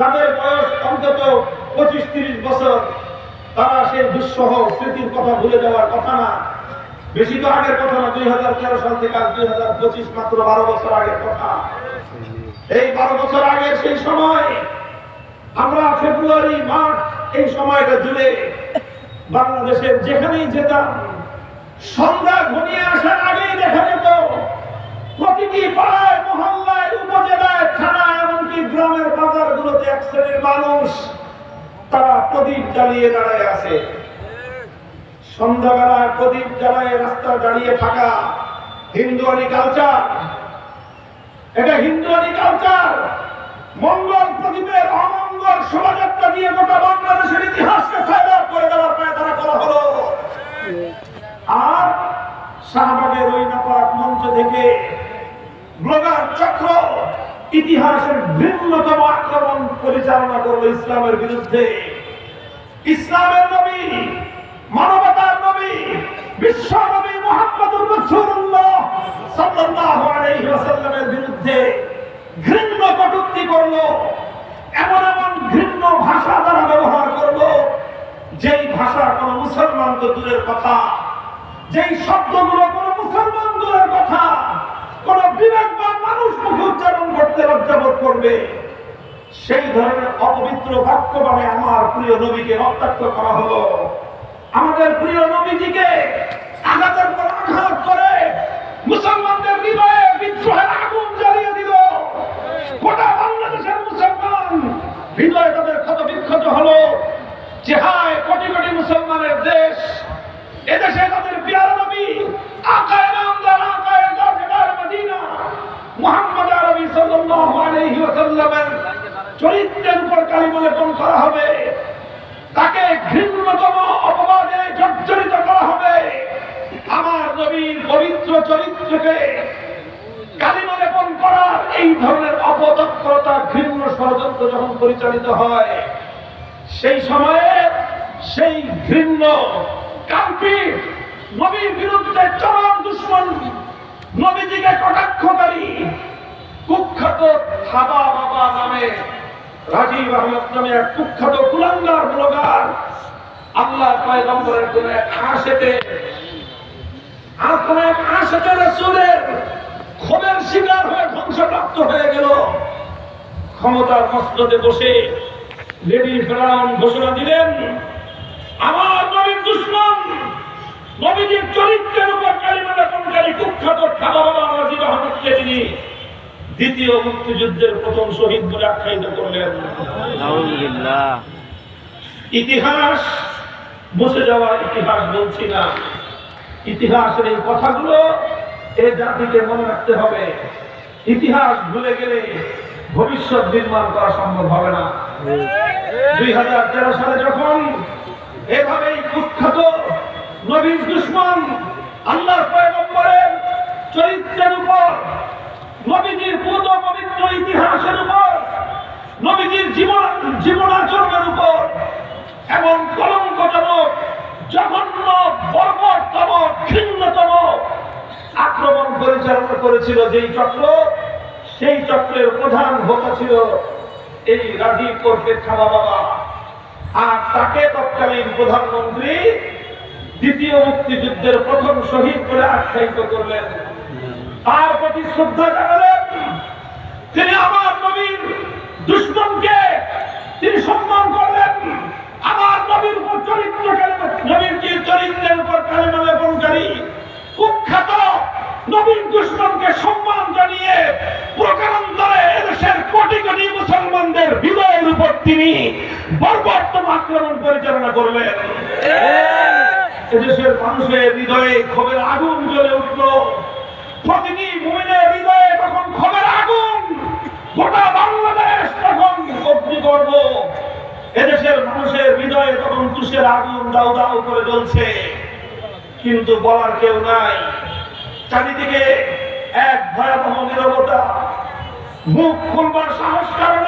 যাদের বয়স অন্তত 25-30 বছর, তারা সেই দুঃসহ স্মৃতির কথা ভুলে যাওয়ার কথা না। বেশি তো আগের কথা না, 2013 সাল থেকে আজ 2025, মাত্র 12 বছর আগের কথা। এই 12 বছর আগের সেই সময় আমরা ফেব্রুয়ারি, মার্চ এই সময়টা জুড়ে বাংলাদেশের যেখানেই যেতাম, সন্ধ্যা ঘনিয়ে আসার আগেই দেখা যেত প্রতিটি পাড়ায়, মহল্লায়, উপজেলায়, থানায়, এমনকি গ্রামের বাজারগুলোতে এক শ্রেণীর মানুষ তারা প্রদীপ জ্বালিয়ে দাঁড়ায় আছে। সন্ধ্যাবেলায় প্রদীপ জ্বালায় রাস্তা দাঁড়িয়ে থাকা হিন্দুয়ানি কালচার, এটা হিন্দুয়ানি কালচার। মঙ্গল প্রদীপের অমঙ্গল শোভাযাত্রা দিয়ে গোটা বাংলাদেশের ইতিহাসকে ফায়দা করে দেওয়ার পায় তারা করা হলো। আর শাহবাগের ওই নাপাক মঞ্চ থেকে ব্লগার চক্র ইতিহাসের ভিন্নতম আক্রমণ পরিচালনা করলো ইসলামের বিরুদ্ধে। ইসলামের নবী, মানবতার নবী, বিশ্ব নবী মুহাম্মদুর রাসূলুল্লাহ সাল্লাল্লাহু আলাইহি ওয়াসাল্লামের বিরুদ্ধে ঘৃণ্য কটূক্তি করলো। এমন এমন ঘৃণ্য ভাষা তারা ব্যবহার করলো, যেই ভাষা কোন মুসলমান তো দূরের কথা, যেই শব্দগুলো কোন মুসলমান দূরের কথা, কোন বিবেকবান মানুষ মুখে উচ্চারণ করতে লজ্জাবোধ করবে। সেই ধরনের অপবিত্র বাক্য মানে আমার প্রিয় নবীকে রক্তাক্ত করা হলো। আমাদের প্রিয় নবীজিকে আঘাতের পর আঘাত করে মুসলমানদের হৃদয়ে বিদ্রোহের আগুন জ্বালিয়ে দিল। গোটা বাংলাদেশের মুসলমান হৃদয়ে তাদের ক্ষত বিক্ষত হলো যে হায়, কোটি কোটি মুসলমানের দেশ, এদেশে তাদের প্রিয় নবী আকায়ে নামদার, আকায়ে তাজদার মদিনা মুহাম্মদ আরবি সাল্লাল্লাহু আলাইহি ওয়াসাল্লামের চরিত্রের উপর কালিমা লেপন করা হবে, তাকে ঘৃণ্যতম অপবাদে জর্জরিত করা হবে। আমার নবীর পবিত্র চরিত্রকে কালিমা লেপন করার এই ধরনের অপতৎপরতা, ঘৃণ্য ষড়যন্ত্র যখন পরিচালিত হয়, সেই সময়ে সেই ঘৃণ্য কাল্পিক নবীর বিরুদ্ধে চরম দুশমন, নবীজিকে কটাক্ষকারী কুখ্যাত থাবা বাবা নামে রাজীব আহমেদ নামে এক কুখ্যাত কুলাঙ্গার ব্লগার আল্লাহর পয়গম্বরের কোন এক আশেকে রাসূলের ক্ষোভের শিকার হয়ে ধ্বংসপ্রাপ্ত হয়ে গেল। ক্ষমতার মস্তদে বসে লেডি ফেরাউন ঘোষণা দিলেন, আমার নবীর দুশমন, নবীজির চরিত্রের উপর কালিমা লেপনকারী কুখ্যাত থাবা বাবা রাজীব আহমেদকে তিনি দ্বিতীয় মুক্তিযুদ্ধের প্রথম শহীদ বলে আখ্যায়িত করলেন। আলহামদুলিল্লাহ। ইতিহাস মুছে যাওয়া ইতিহাস বলছি না, ইতিহাসের এই কথাগুলো এই জাতিকে মনে রাখতে হবে। ইতিহাস ভুলে গেলে ভবিষ্যৎ নির্মাণ করা সম্ভব হবে না। 2013 সালে যখন এভাবেই কুখ্যাত নবীর দুশমন আল্লাহর পয়গম্বরের চরিত্রের উপর, নবীজির পুত পবিত্র ইতিহাসের উপর, নবীজির জীবনাচরণের উপর এমন কলঙ্কজনক, জঘন্য, বর্বরতম, ঘৃণ্যতম আক্রমণ পরিচালনা করেছিল যেই চক্র, সেই চক্রের প্রধান হোতা ছিল এই রাজীব ওরফে থাবা বাবা। আর তাকে তৎকালীন প্রধানমন্ত্রী দ্বিতীয় মুক্তিযুদ্ধের প্রথম শহীদ বলে আখ্যায়িত করলেন। তার প্রতি শ্রদ্ধা জানালেন। তিনি আমার নবীর দুশমনকে তিনি সম্মান করলেন। আমার নবীর উপর নবীর চরিত্রের উপর কালিমা লেপনকারী কুখ্যাত নবীর দুশমনকে সম্মান জানিয়ে প্রকারান্তরে এদেশের কোটি কোটি মুসলমানদের হৃদয়ের উপর তিনি বর্বরতম আক্রমণ পরিচালনা করলেন। এদেশের মানুষের হৃদয়ে ক্ষোভের আগুন জ্বলে উঠল। প্রতিটি মুমিনের হৃদয়ে তখন ক্ষোভের আগুন, গোটা বাংলাদেশ তখন অগ্নিগর্ভ। এদেশের মানুষের হৃদয়ে তখন তুষের আগুন দাউ দাউ করে জ্বলছে, কিন্তু বলার কেউ নাই। চারিদিকে এক ভয়াবহ নীরবতা, মুখ খুলবার সাহস কারো